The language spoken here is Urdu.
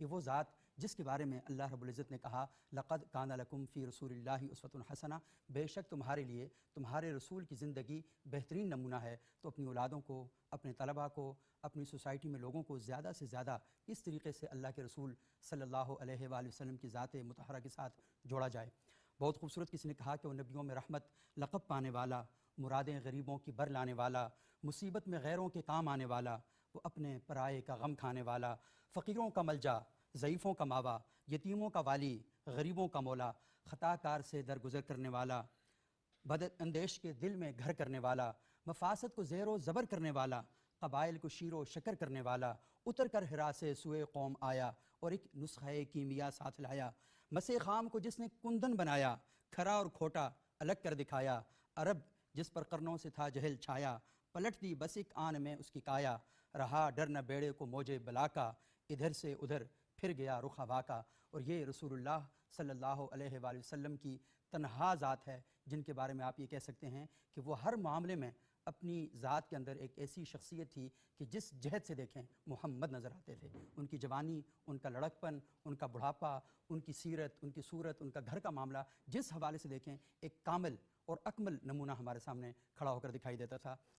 یہ وہ ذات جس کے بارے میں اللہ رب العزت نے کہا لقد کان لکم فی رسول اللہ اسوۃ حسنہ، بے شک تمہارے لیے تمہارے رسول کی زندگی بہترین نمونہ ہے۔ تو اپنی اولادوں کو، اپنے طلباء کو، اپنی سوسائٹی میں لوگوں کو زیادہ سے زیادہ اس طریقے سے اللہ کے رسول صلی اللہ علیہ وآلہ وسلم کی ذات مطہرہ کے ساتھ جوڑا جائے۔ بہت خوبصورت کسی نے کہا کہ وہ نبیوں میں رحمت لقب پانے والا، مرادیں غریبوں کی بر لانے والا، مصیبت میں غیروں کے کام آنے والا، وہ اپنے پرائے کا غم کھانے والا، فقیروں کا ملجا، ضعیفوں کا ماوا، یتیموں کا والی، غریبوں کا مولا، خطا کار سے درگزر کرنے والا، بد اندیش کے دل میں گھر کرنے والا، مفاسد کو زیر و زبر کرنے والا، قبائل کو شیر و شکر کرنے والا، اتر کر ہرا سے سوئے قوم آیا اور ایک نسخہ کیمیا ساتھ لایا، مسیح خام کو جس نے کندن بنایا، کھرا اور کھوٹا الگ کر دکھایا، عرب جس پر قرنوں سے تھا جہل چھایا، پلٹ دی بس ایک آن میں اس کی کایا، رہا ڈر نہ بیڑے کو موجے بلا کا، ادھر سے ادھر پھر گیا رخ ہوا کا۔ اور یہ رسول اللہ صلی اللہ علیہ وآلہ وسلم کی تنہا ذات ہے جن کے بارے میں آپ یہ کہہ سکتے ہیں کہ وہ ہر معاملے میں اپنی ذات کے اندر ایک ایسی شخصیت تھی کہ جس جہت سے دیکھیں محمد نظر آتے تھے۔ ان کی جوانی، ان کا لڑکپن، ان کا بڑھاپا، ان کی سیرت، ان کی صورت، ان کا گھر کا معاملہ، جس حوالے سے دیکھیں ایک کامل اور اکمل نمونہ ہمارے سامنے کھڑا ہو کر دکھائی دیتا تھا۔